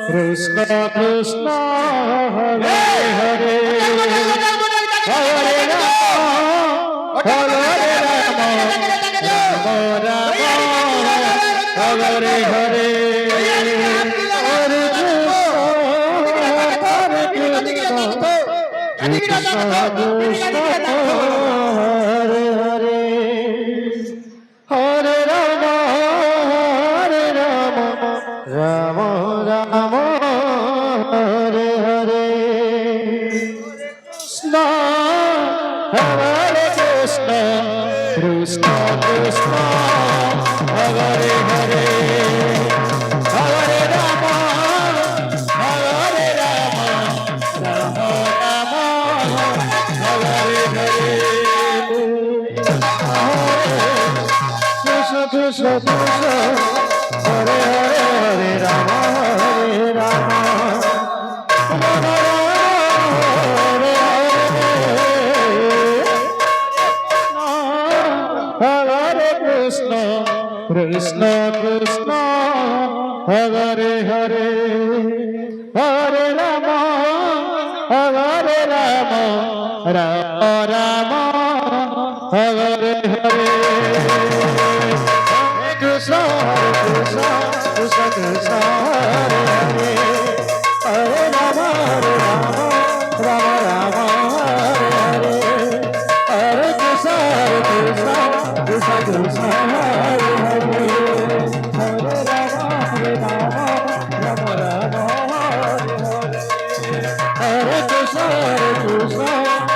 Krishna Krishna Hare Hare Hare Ram Hare Ram Ram Ram Hare Hare Krishna Krishna Hare Hare Hare Ram Ram Ram Hare Hare Krishna Hare Krishna Krishna Krishna Hare Hare Hare Ram Ram Ram Hare Hare Krishna Krishna Krishna Hare Hare Hare Ram Hare Krishna Krishna Krishna Hare Hare Hare Ram Ram Ram Hare Hare Krishna Krishna Krishna Krishna Hare Hare Hare Ram Ram Ram Hare Hare Hare Krishna Krishna Krishna Krishna Hare Hare Hare Ram Ram Ram Hare Hare Krishna Krishna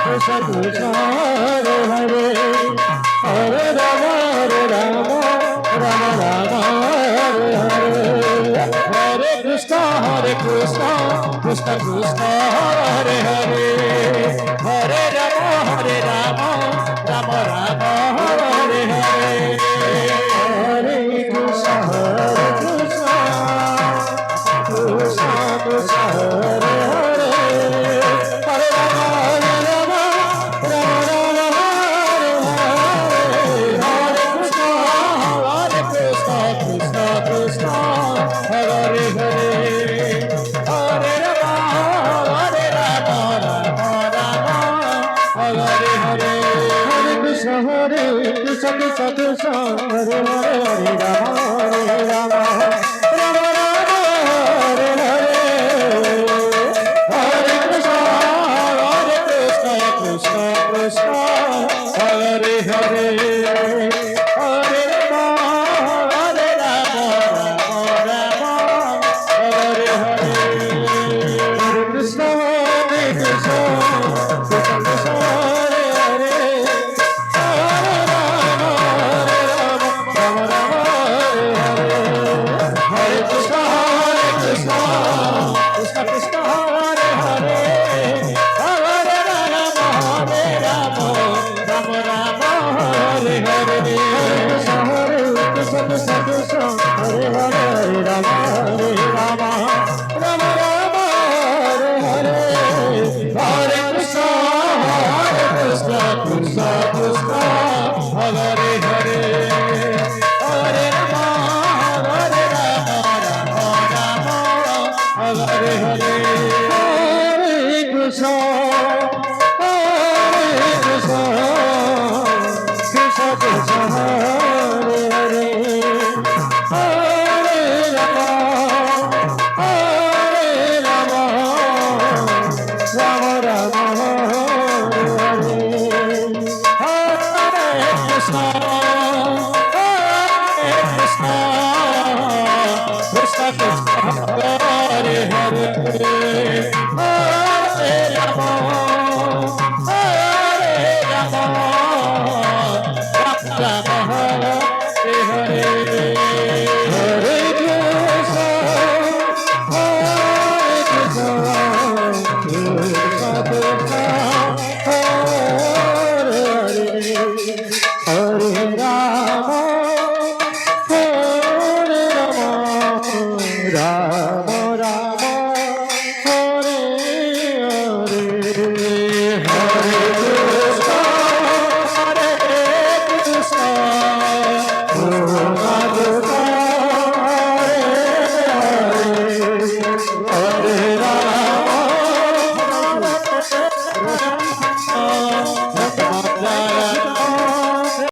Krishna Krishna Hare Hare Hare Ram Ram Ram Hare Hare Hare Krishna Krishna Krishna Hare Hare Hare Ram Ram Ram Hare Hare Hare Krishna Krishna Krishna Krishna Hare Hare Hare Ram Ram Hare Krishna Krishna Krishna Hare Hare Hare Ram Ram Hare Hare Hare Krishna Krishna Krishna Hare Hare Hare Ram Ram Ram Hare Hare Hare Krishna Krishna Krishna Hare Hare Hare Ram Ram Hare Hare Hare Krishna Krishna Krishna Hare Hare Hare Ram Ram Ram Hare Hare Hare Krishna Krishna Krishna Krishna Hare Hare Hare Ram Ram Ram Hare Hare Hare Krishna Krishna